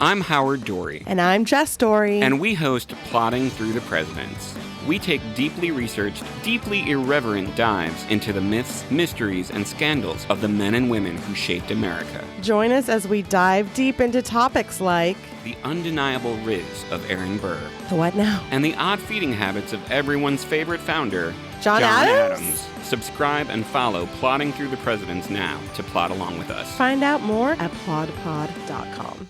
I'm Howard Dory. And I'm Jess Dory. And we host Plotting Through the Presidents. We take deeply researched, deeply irreverent dives into the myths, mysteries, and scandals of the men and women who shaped America. Join us as we dive deep into topics like the undeniable riz of Aaron Burr. The what now? And the odd feeding habits of everyone's favorite founder, John Adams. Subscribe and follow Plotting Through the Presidents now to plot along with us. Find out more at plodpod.com.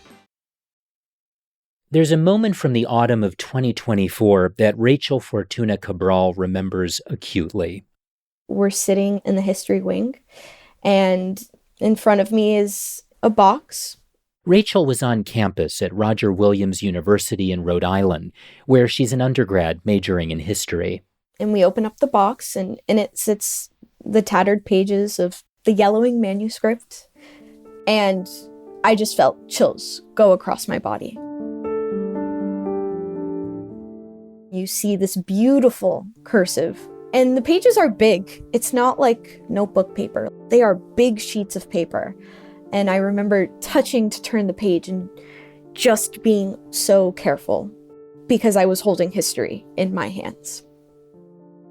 There's a moment from the autumn of 2024 that Rachel Fortuna Cabral remembers acutely. We're sitting in the history wing, and in front of me is a box. Rachel was on campus at Roger Williams University in Rhode Island, where she's an undergrad majoring in history. And we open up the box, and in it sits the tattered pages of the yellowing manuscript. And I just felt chills go across my body. You see this beautiful cursive, and the pages are big. It's not like notebook paper. They are big sheets of paper. And I remember touching to turn the page and just being so careful because I was holding history in my hands.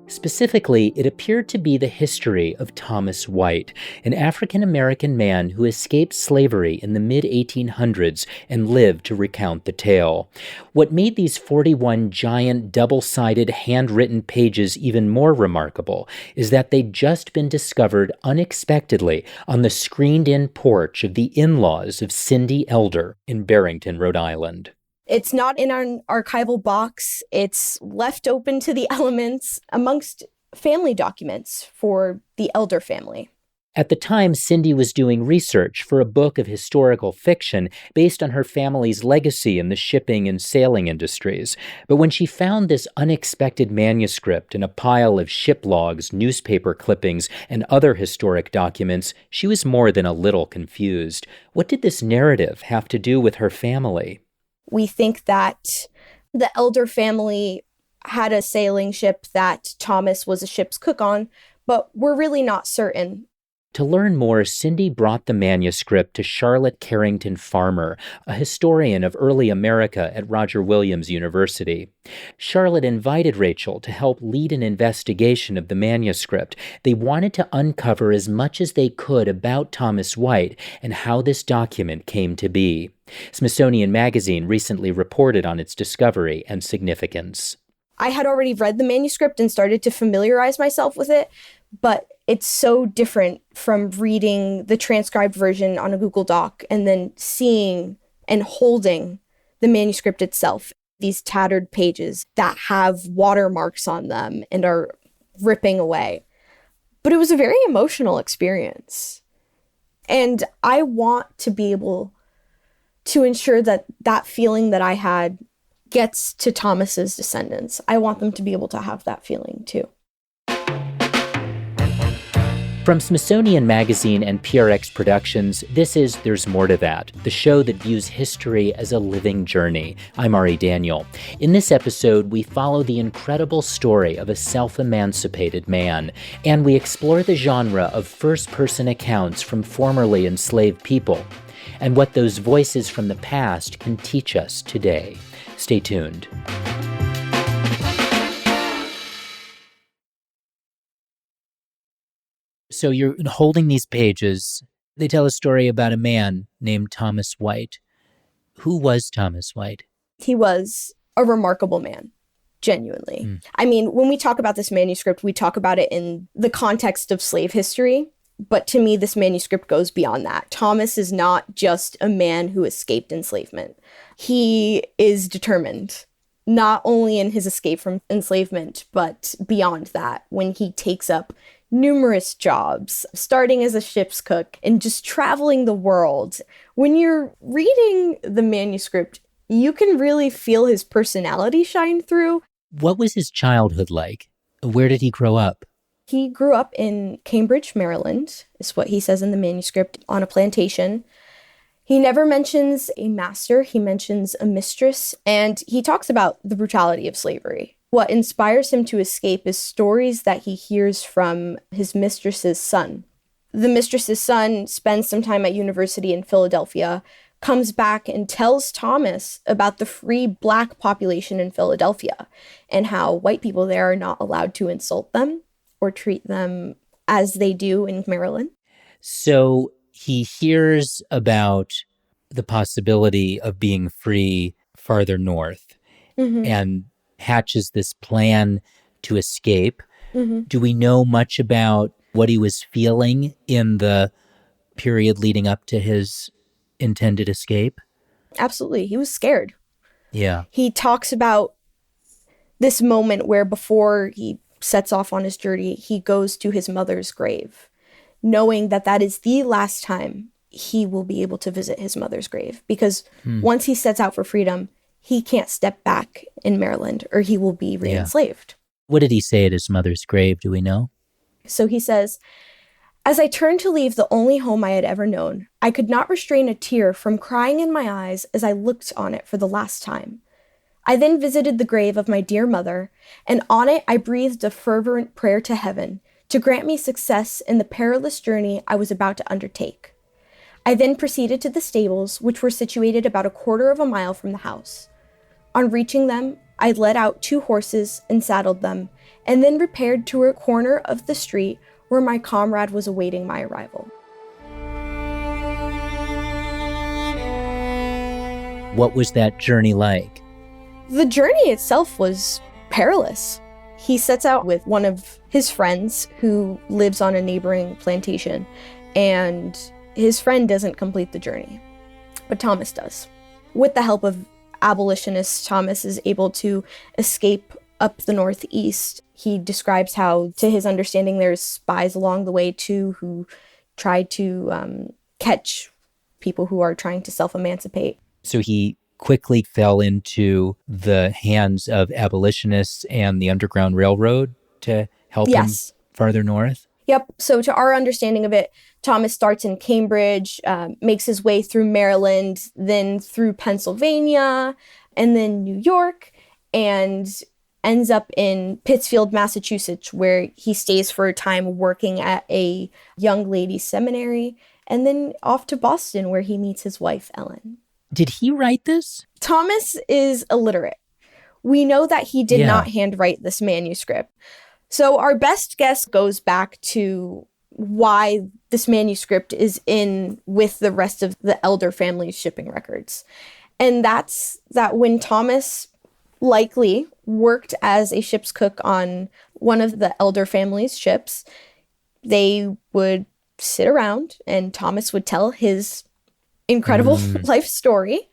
Specifically, it appeared to be the history of Thomas White, an African-American man who escaped slavery in the mid-1800s and lived to recount the tale. What made these 41 giant, double-sided, handwritten pages even more remarkable is that they'd just been discovered unexpectedly on the screened-in porch of the in-laws of Cindy Elder in Barrington, Rhode Island. It's not in an archival box. It's left open to the elements amongst family documents for the Elder family. At the time, Cindy was doing research for a book of historical fiction based on her family's legacy in the shipping and sailing industries. But when she found this unexpected manuscript in a pile of ship logs, newspaper clippings, and other historic documents, she was more than a little confused. What did this narrative have to do with her family? We think that the Elder family had a sailing ship that Thomas was a ship's cook on, but we're really not certain. To learn more, Cindy brought the manuscript to Charlotte Carrington Farmer, a historian of early America at Roger Williams University. Charlotte invited Rachel to help lead an investigation of the manuscript. They wanted to uncover as much as they could about Thomas White and how this document came to be. Smithsonian Magazine recently reported on its discovery and significance. I had already read the manuscript and started to familiarize myself with it, but it's so different from reading the transcribed version on a Google Doc and then seeing and holding the manuscript itself, these tattered pages that have watermarks on them and are ripping away. But it was a very emotional experience. And I want to be able to ensure that that feeling that I had gets to Thomas's descendants. I want them to be able to have that feeling too. From Smithsonian Magazine and PRX Productions, this is There's More to That, the show that views history as a living journey. I'm Ari Daniel. In this episode, we follow the incredible story of a self-emancipated man, and we explore the genre of first-person accounts from formerly enslaved people, and what those voices from the past can teach us today. Stay tuned. So you're holding these pages. They tell a story about a man named Thomas White. Who was Thomas White? He was a remarkable man, genuinely. I mean, when we talk about this manuscript, we talk about it in the context of slave history. But to me, this manuscript goes beyond that. Thomas is not just a man who escaped enslavement. He is determined, not only in his escape from enslavement, but beyond that, when he takes up numerous jobs, starting as a ship's cook and just traveling the world. When you're reading the manuscript, you can really feel his personality shine through. What was his childhood like? Where did he grow up? He grew up in Cambridge, Maryland, is what he says in the manuscript, on a plantation. He never mentions a master, he mentions a mistress, and he talks about the brutality of slavery. What inspires him to escape is stories that he hears from his mistress's son. The mistress's son spends some time at university in Philadelphia, comes back and tells Thomas about the free Black population in Philadelphia and how white people there are not allowed to insult them or treat them as they do in Maryland. So he hears about the possibility of being free farther north and hatches this plan to escape. Do we know much about what he was feeling in the period leading up to his intended escape? Absolutely. He was scared. Yeah. He talks about this moment where before he sets off on his journey, he goes to his mother's grave, knowing that that is the last time he will be able to visit his mother's grave. Because once he sets out for freedom, he can't step back in Maryland or he will be re-enslaved. What did he say at his mother's grave? Do we know? So he says, "As I turned to leave the only home I had ever known, I could not restrain a tear from crying in my eyes as I looked on it for the last time. I then visited the grave of my dear mother, and on it I breathed a fervent prayer to heaven to grant me success in the perilous journey I was about to undertake. I then proceeded to the stables, which were situated about a quarter of a mile from the house. On reaching them, I led out 2 horses and saddled them, and then repaired to a corner of the street where my comrade was awaiting my arrival." What was that journey like? The journey itself was perilous. He sets out with one of his friends who lives on a neighboring plantation, and his friend doesn't complete the journey, but Thomas does. With the help of abolitionists, Thomas is able to escape up the Northeast. He describes how, to his understanding, there's spies along the way too who try to catch people who are trying to self-emancipate. So he quickly fell into the hands of abolitionists and the Underground Railroad to help him farther north? Yep. So to our understanding of it, Thomas starts in Cambridge, makes his way through Maryland, then through Pennsylvania, and then New York, and ends up in Pittsfield, Massachusetts, where he stays for a time working at a young ladies' seminary, and then off to Boston, where he meets his wife, Ellen. Did he write this? Thomas is illiterate. We know that he did not handwrite this manuscript. So our best guess goes back to why this manuscript is in with the rest of the Elder family's shipping records. And that's that when Thomas likely worked as a ship's cook on one of the Elder family's ships, they would sit around and Thomas would tell his incredible life story,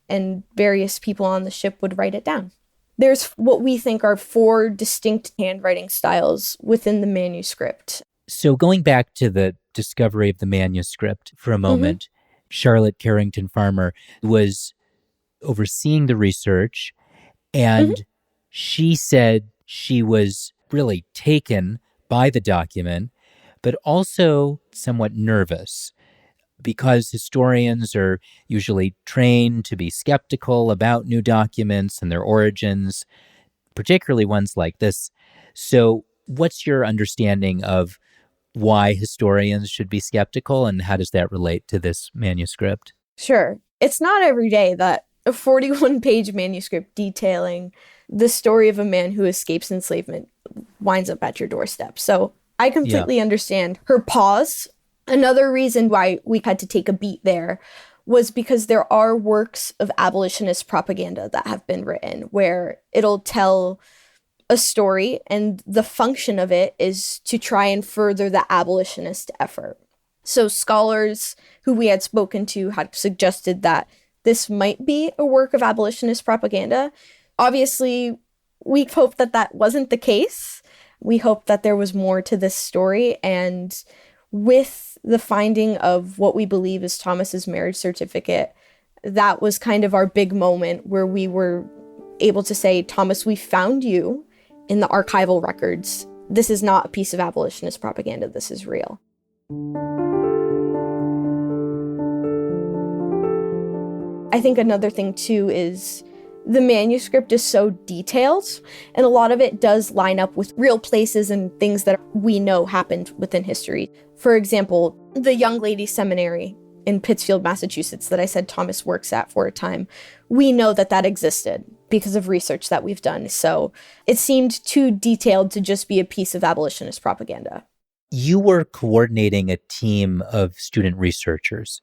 and various people on the ship would write it down. There's what we think are 4 distinct handwriting styles within the manuscript. So going back to the discovery of the manuscript for a moment, Charlotte Carrington Farmer was overseeing the research, and she said she was really taken by the document, but also somewhat nervous, because historians are usually trained to be skeptical about new documents and their origins, particularly ones like this. So what's your understanding of why historians should be skeptical, and how does that relate to this manuscript? Sure. It's not every day that a 41-page manuscript detailing the story of a man who escapes enslavement winds up at your doorstep. So I completely understand her pause. Another reason why we had to take a beat there was because there are works of abolitionist propaganda that have been written where it'll tell a story and the function of it is to try and further the abolitionist effort. So scholars who we had spoken to had suggested that this might be a work of abolitionist propaganda. Obviously, we hope that that wasn't the case. We hope that there was more to this story, and with the finding of what we believe is Thomas's marriage certificate, that was kind of our big moment where we were able to say, Thomas, we found you in the archival records. This is not a piece of abolitionist propaganda. This is real. I think another thing too is the manuscript is so detailed, and a lot of it does line up with real places and things that we know happened within history. For example, the Young Ladies Seminary in Pittsfield, Massachusetts, that I said Thomas works at for a time, we know that that existed because of research that we've done. So it seemed too detailed to just be a piece of abolitionist propaganda. You were coordinating a team of student researchers.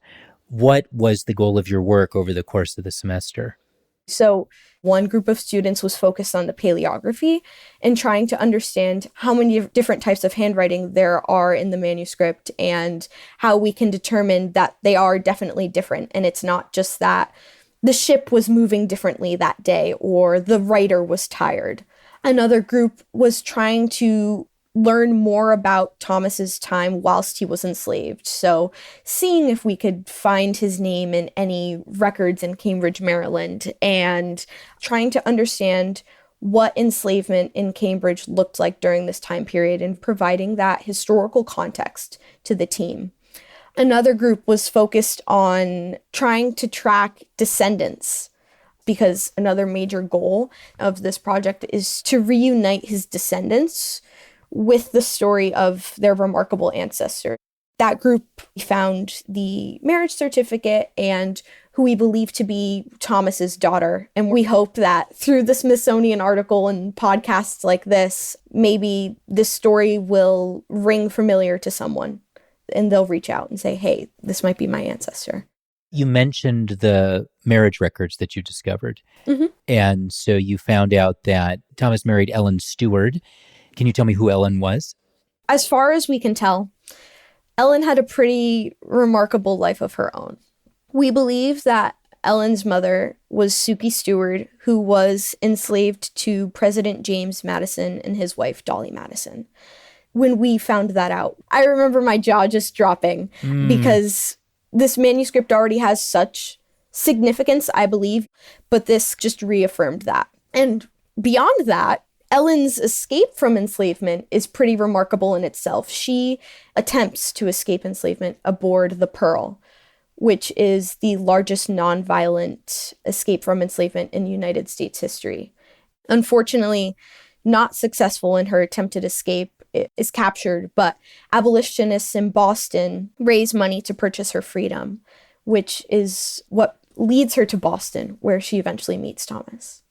What was the goal of your work over the course of the semester? So one group of students was focused on the paleography and trying to understand how many different types of handwriting there are in the manuscript and how we can determine that they are definitely different. And it's not just that the ship was moving differently that day or the writer was tired. Another group was trying to learn more about Thomas's time whilst he was enslaved. So seeing if we could find his name in any records in Cambridge, Maryland, and trying to understand what enslavement in Cambridge looked like during this time period and providing that historical context to the team. Another group was focused on trying to track descendants, because another major goal of this project is to reunite his descendants with the story of their remarkable ancestor. That group found the marriage certificate and who we believe to be Thomas's daughter. And we hope that through the Smithsonian article and podcasts like this, maybe this story will ring familiar to someone and they'll reach out and say, hey, this might be my ancestor. You mentioned the marriage records that you discovered. Mm-hmm. And so you found out that Thomas married Ellen Stewart. Can you tell me who Ellen was? As far as we can tell, Ellen had a pretty remarkable life of her own. We believe that Ellen's mother was Sukey Stewart, who was enslaved to President James Madison and his wife, Dolly Madison. When we found that out, I remember my jaw just dropping because this manuscript already has such significance, I believe, but this just reaffirmed that. And beyond that, Ellen's escape from enslavement is pretty remarkable in itself. She attempts to escape enslavement aboard the Pearl, which is the largest nonviolent escape from enslavement in United States history. Unfortunately, not successful in her attempted escape, is captured, but abolitionists in Boston raise money to purchase her freedom, which is what leads her to Boston, where she eventually meets Thomas.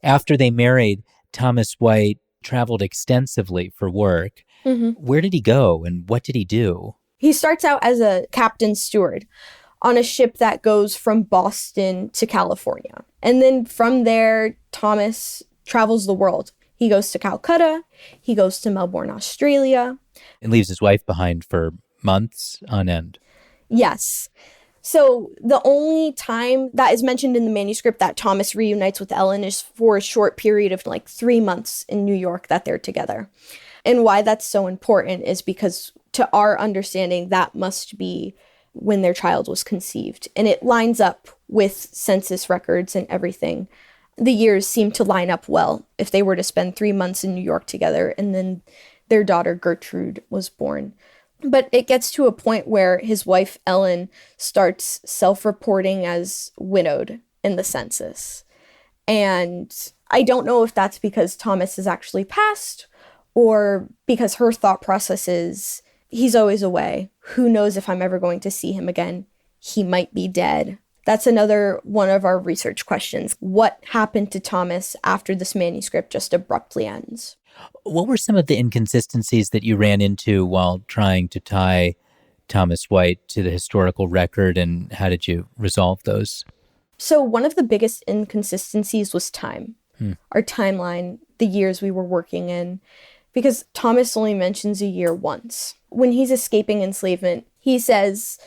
After they married, Thomas White traveled extensively for work. Mm-hmm. Where did he go and what did he do? He starts out as a captain's steward on a ship that goes from Boston to California. And then from there, Thomas travels the world. He goes to Calcutta, he goes to Melbourne, Australia. And leaves his wife behind for months on end. Yes. So the only time that is mentioned in the manuscript that Thomas reunites with Ellen is for a short period of like 3 months in New York that they're together. And why that's so important is because to our understanding, that must be when their child was conceived. And it lines up with census records and everything. The years seem to line up well if they were to spend 3 months in New York together and then their daughter Gertrude was born. But it gets to a point where his wife, Ellen, starts self-reporting as widowed in the census. And I don't know if that's because Thomas has actually passed or because her thought process is, he's always away. Who knows if I'm ever going to see him again? He might be dead. That's another one of our research questions. What happened to Thomas after this manuscript just abruptly ends? What were some of the inconsistencies that you ran into while trying to tie Thomas White to the historical record, and how did you resolve those? So one of the biggest inconsistencies was time. Our timeline, the years we were working in, because Thomas only mentions a year once. When he's escaping enslavement, he says,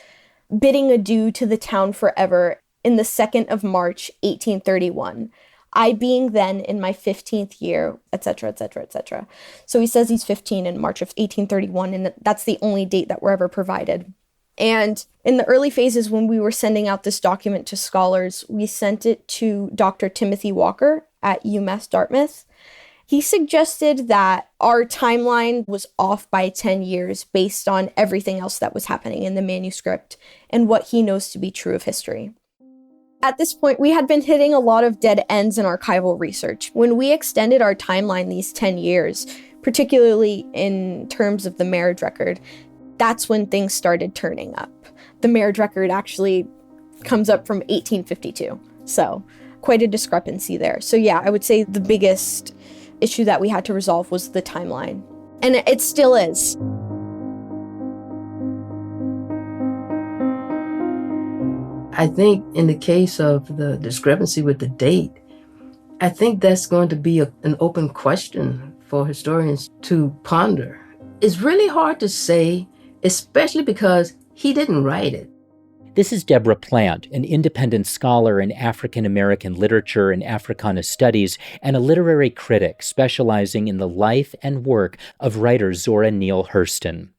bidding adieu to the town forever in the 2nd of March, 1831. I being then in my 15th year, etc., etc., etc. So he says he's 15 in March of 1831, and that's the only date that we're ever provided. And in the early phases when we were sending out this document to scholars, we sent it to Dr. Timothy Walker at UMass Dartmouth. He suggested that our timeline was off by 10 years based on everything else that was happening in the manuscript and what he knows to be true of history. At this point, we had been hitting a lot of dead ends in archival research. When we extended our timeline these 10 years, particularly in terms of the marriage record, that's when things started turning up. the marriage record actually comes up from 1852. So quite a discrepancy there. So yeah, I would say the biggest issue that we had to resolve was the timeline. And it still is. I think in the case of the discrepancy with the date, I think that's going to be an open question for historians to ponder. It's really hard to say, especially because he didn't write it. This is Deborah Plant, an independent scholar in African American literature and Africana studies, and a literary critic specializing in the life and work of writer Zora Neale Hurston.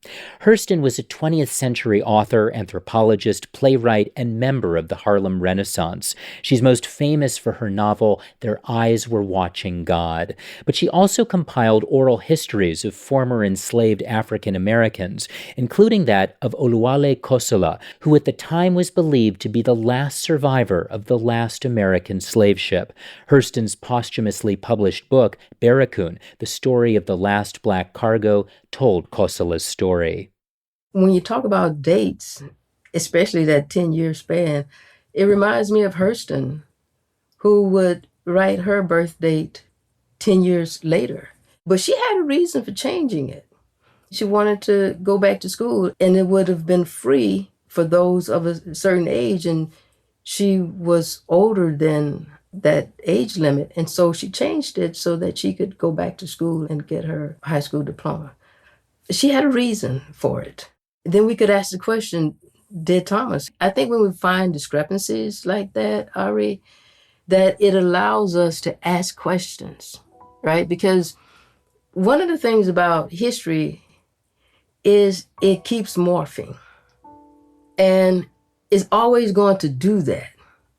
Hurston was a 20th century author, anthropologist, playwright, and member of the Harlem Renaissance. She's most famous for her novel, Their Eyes Were Watching God. But she also compiled oral histories of former enslaved African Americans, including that of Oluwale Kosola, who at the time was believed to be the last survivor of the last American slave ship. Hurston's posthumously published book, Barracoon, The Story of the Last Black Cargo, told Kosola's story. When you talk about dates, especially that 10-year span, it reminds me of Hurston, who would write her birth date 10 years later. But she had a reason for changing it. She wanted to go back to school, and it would have been free for those of a certain age, and she was older than that age limit, and so she changed it so that she could go back to school and get her high school diploma. She had a reason for it. Then we could ask the question, did Thomas? I think when we find discrepancies like that, Ari, that it allows us to ask questions, right? Because one of the things about history is it keeps morphing. And is always going to do that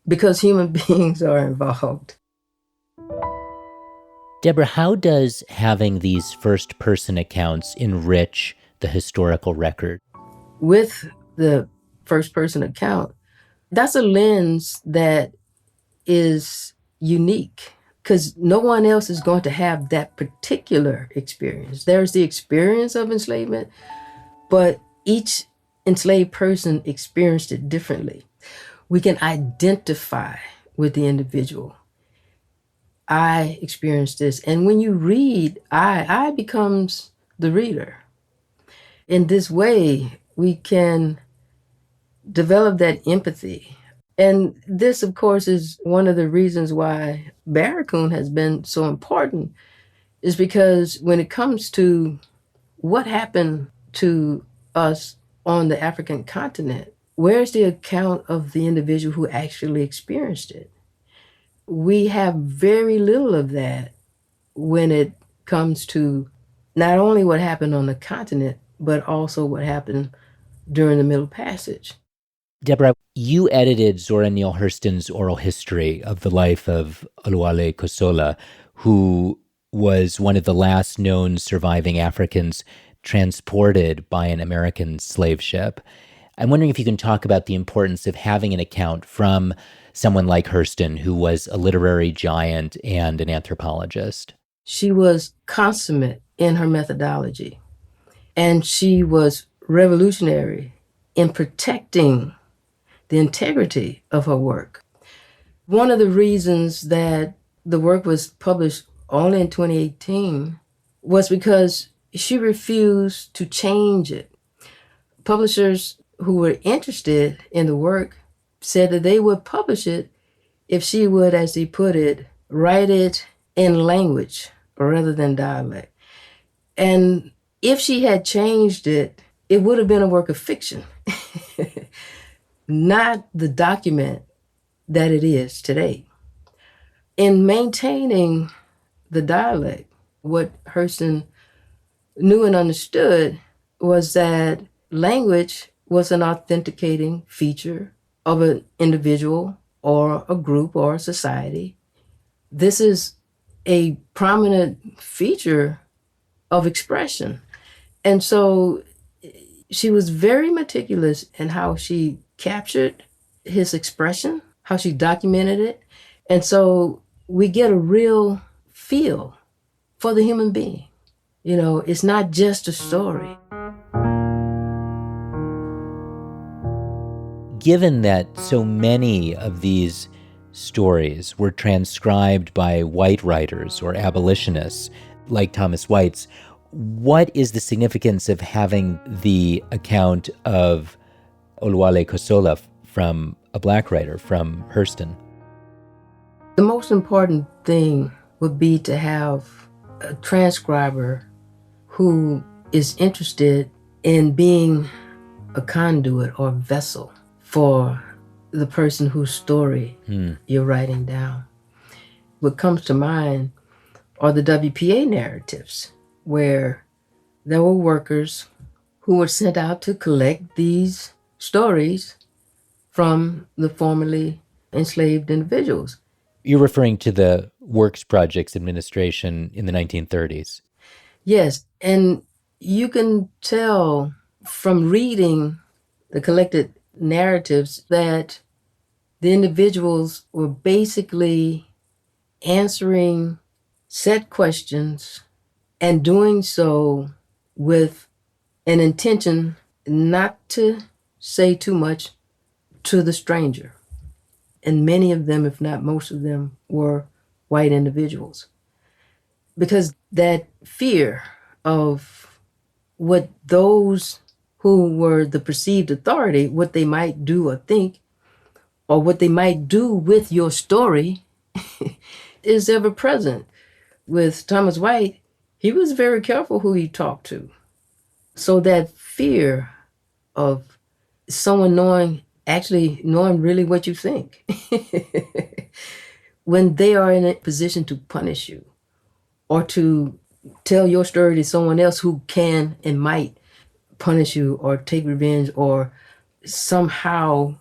because human beings are involved. Debra, how does having these first-person accounts enrich the historical record? With the first-person account, that's a lens that is unique because no one else is going to have that particular experience. There's the experience of enslavement, but each enslaved person experienced it differently. We can identify with the individual. I experienced this. And when you read, I becomes the reader. In this way, we can develop that empathy. And this, of course, is one of the reasons why Barracoon has been so important, is because when it comes to what happened to us on the African continent, where's the account of the individual who actually experienced it? We have very little of that when it comes to not only what happened on the continent, but also what happened during the Middle Passage. Debra, you edited Zora Neale Hurston's oral history of the life of Oluwale Kosola, who was one of the last known surviving Africans transported by an American slave ship. I'm wondering if you can talk about the importance of having an account from someone like Hurston, who was a literary giant and an anthropologist. She was consummate in her methodology, and she was revolutionary in protecting the integrity of her work. One of the reasons that the work was published only in 2018 was because she refused to change it. Publishers who were interested in the work said that they would publish it if she would, as they put it, write it in language rather than dialect. And if she had changed it, it would have been a work of fiction, not the document that it is today. In maintaining the dialect, what Hurston knew and understood was that language was an authenticating feature of an individual or a group or a society. This is a prominent feature of expression. And so she was very meticulous in how she captured his expression, how she documented it. And so we get a real feel for the human being. You know, it's not just a story. given that so many of these stories were transcribed by white writers or abolitionists like Thomas White's, what is the significance of having the account of Oluwale Kosola from a black writer, from Hurston? The most important thing would be to have a transcriber who is interested in being a conduit or vessel for the person whose story you're writing down. What comes to mind are the WPA narratives, where there were workers who were sent out to collect these stories from the formerly enslaved individuals. You're referring to the Works Projects Administration in the 1930s. Yes, and you can tell from reading the collected narratives that the individuals were basically answering set questions and doing so with an intention not to say too much to the stranger. And many of them, if not most of them, were white individuals. Because that fear of what those who were the perceived authority, what they might do or think, or what they might do with your story is ever present. With Thomas White, he was very careful who he talked to. So that fear of someone knowing really what you think, when they are in a position to punish you or to tell your story to someone else who can and might punish you or take revenge or somehow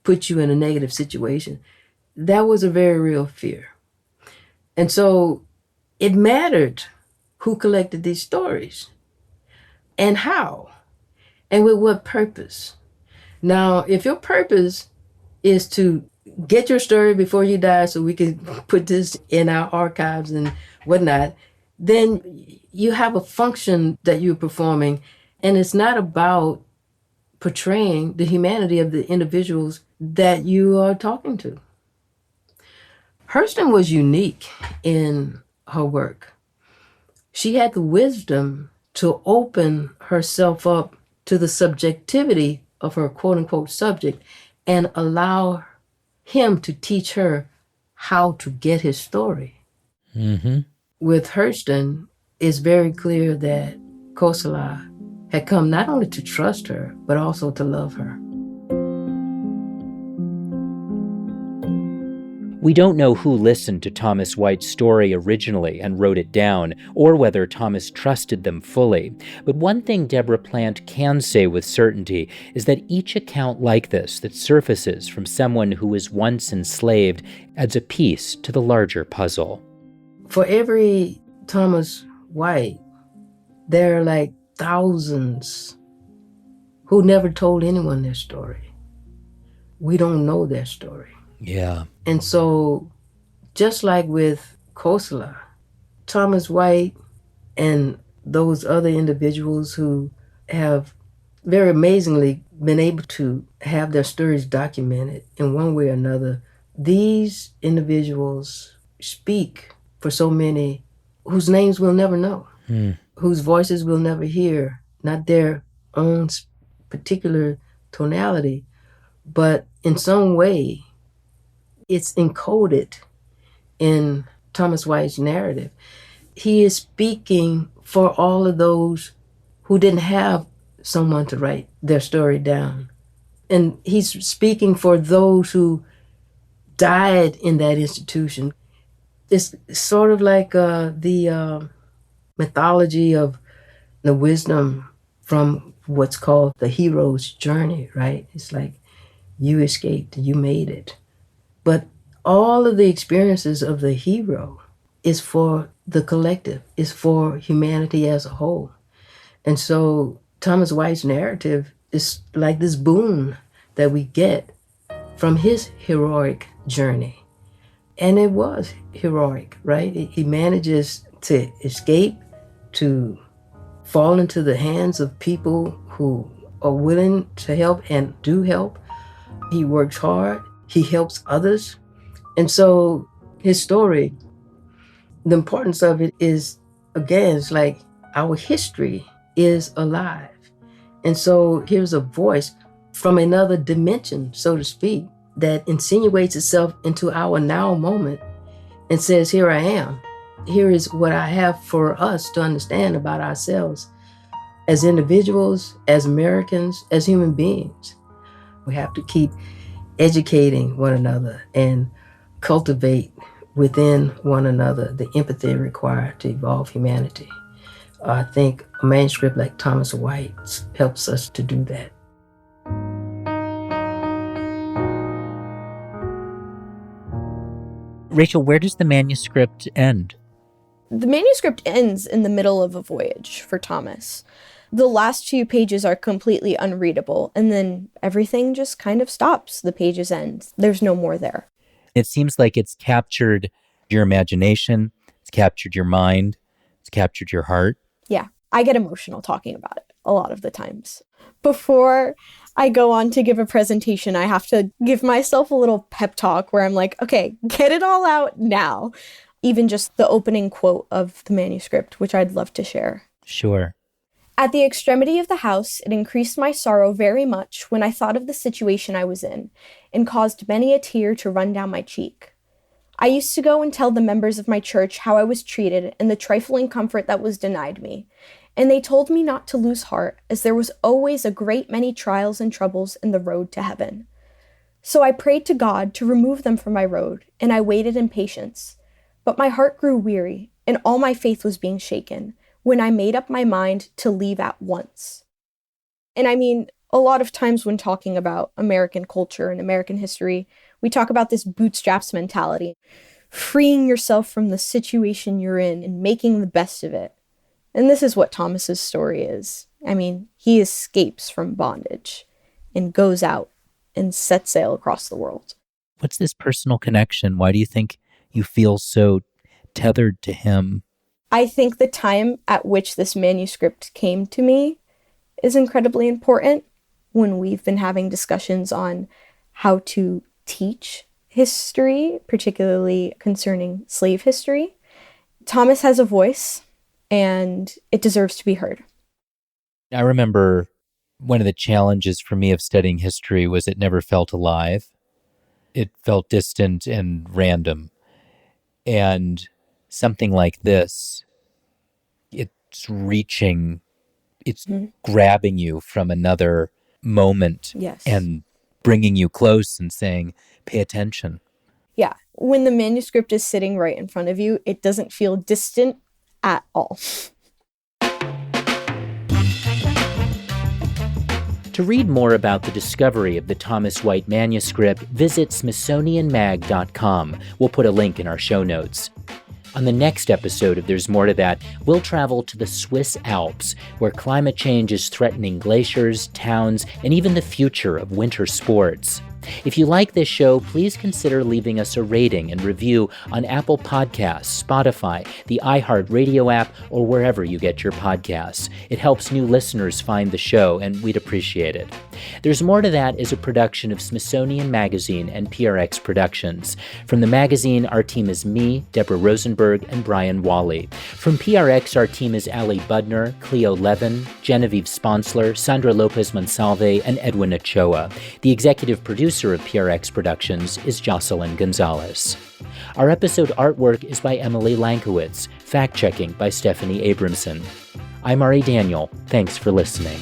put you in a negative situation, that was a very real fear. And so it mattered who collected these stories and how and with what purpose. Now, if your purpose is to get your story before you die so we can put this in our archives and whatnot, then you have a function that you're performing, and it's not about portraying the humanity of the individuals that you are talking to. Hurston was unique in her work. She had the wisdom to open herself up to the subjectivity of her quote-unquote subject and allow him to teach her how to get his story. Mm-hmm. With Hurston, it's very clear that Kosola had come not only to trust her, but also to love her. We don't know who listened to Thomas White's story originally and wrote it down, or whether Thomas trusted them fully. But one thing Deborah Plant can say with certainty is that each account like this that surfaces from someone who was once enslaved adds a piece to the larger puzzle. For every Thomas White, there are like thousands who never told anyone their story. We don't know their story. Yeah. And so, just like with Kosola, Thomas White and those other individuals who have very amazingly been able to have their stories documented in one way or another, these individuals speak for so many whose names we'll never know, whose voices we'll never hear, not their own particular tonality, but in some way, it's encoded in Thomas White's narrative. He is speaking for all of those who didn't have someone to write their story down. And he's speaking for those who died in that institution. It's sort of like the mythology of the wisdom from what's called the hero's journey, right? It's like you escaped, you made it. But all of the experiences of the hero is for the collective, is for humanity as a whole. And so Thomas White's narrative is like this boon that we get from his heroic journey. And it was heroic, right? He manages to escape, to fall into the hands of people who are willing to help and do help, He works hard. He helps others. And so his story, the importance of it is, again, it's like our history is alive. And so here's a voice from another dimension, so to speak, that insinuates itself into our now moment and says, here I am. Here is what I have for us to understand about ourselves as individuals, as Americans, as human beings. We have to keep educating one another and cultivate within one another the empathy required to evolve humanity. I think a manuscript like Thomas White's helps us to do that. Rachel, where does the manuscript end? The manuscript ends in the middle of a voyage for Thomas. The last few pages are completely unreadable, and then everything just kind of stops. The pages end. There's no more there. It seems like it's captured your imagination, it's captured your mind, it's captured your heart. Yeah, I get emotional talking about it a lot of the times. Before I go on to give a presentation, I have to give myself a little pep talk where I'm like, okay, get it all out now. Even just the opening quote of the manuscript, which I'd love to share. Sure. At the extremity of the house, it increased my sorrow very much when I thought of the situation I was in, and caused many a tear to run down my cheek. I used to go and tell the members of my church how I was treated and the trifling comfort that was denied me, and they told me not to lose heart, as there was always a great many trials and troubles in the road to heaven. So I prayed to God to remove them from my road, and I waited in patience. But my heart grew weary, and all my faith was being shaken, when I made up my mind to leave at once. And I mean, a lot of times when talking about American culture and American history, we talk about this bootstraps mentality, freeing yourself from the situation you're in and making the best of it. And this is what Thomas's story is. I mean, he escapes from bondage and goes out and sets sail across the world. What's this personal connection? Why do you think you feel so tethered to him? I think the time at which this manuscript came to me is incredibly important when we've been having discussions on how to teach history, particularly concerning slave history. Thomas has a voice, and it deserves to be heard. I remember one of the challenges for me of studying history was it never felt alive. It felt distant and random. And something like this, it's reaching, it's grabbing you from another moment. Yes. And bringing you close and saying, pay attention. Yeah. When the manuscript is sitting right in front of you, it doesn't feel distant at all. To read more about the discovery of the Thomas White manuscript, visit smithsonianmag.com. We'll put a link in our show notes. On the next episode of There's More to That, we'll travel to the Swiss Alps, where climate change is threatening glaciers, towns, and even the future of winter sports. If you like this show, please consider leaving us a rating and review on Apple Podcasts, Spotify, the iHeartRadio app, or wherever you get your podcasts. It helps new listeners find the show, and we'd appreciate it. There's More to That is a production of Smithsonian Magazine and PRX Productions. From the magazine, our team is me, Deborah Rosenberg, and Brian Wolly. From PRX, our team is Ali Budner, Cleo Levin, Genevieve Sponsler, Sandra Lopez-Monsalve, and Edwin Ochoa. The executive producer of PRX Productions is Jocelyn Gonzales. Our episode artwork is by Emily Lankowitz, fact-checking by Stephanie Abramson. I'm Ari Daniel. Thanks for listening.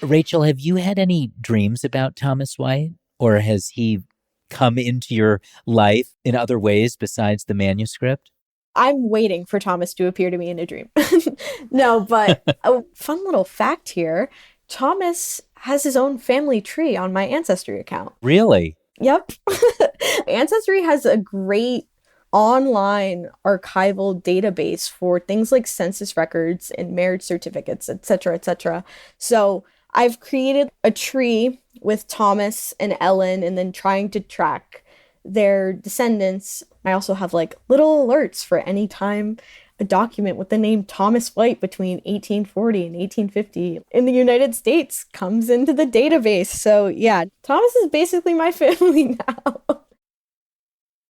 Rachel, have you had any dreams about Thomas White? Or has he come into your life in other ways besides the manuscript? I'm waiting for Thomas to appear to me in a dream. No, but a fun little fact here. Thomas has his own family tree on my Ancestry account. Really? Yep. Ancestry has a great online archival database for things like census records and marriage certificates, etc., etc. So I've created a tree with Thomas and Ellen and then trying to track their descendants. I also have like little alerts for any time a document with the name Thomas White between 1840 and 1850 in the United States comes into the database. So yeah, Thomas is basically my family now.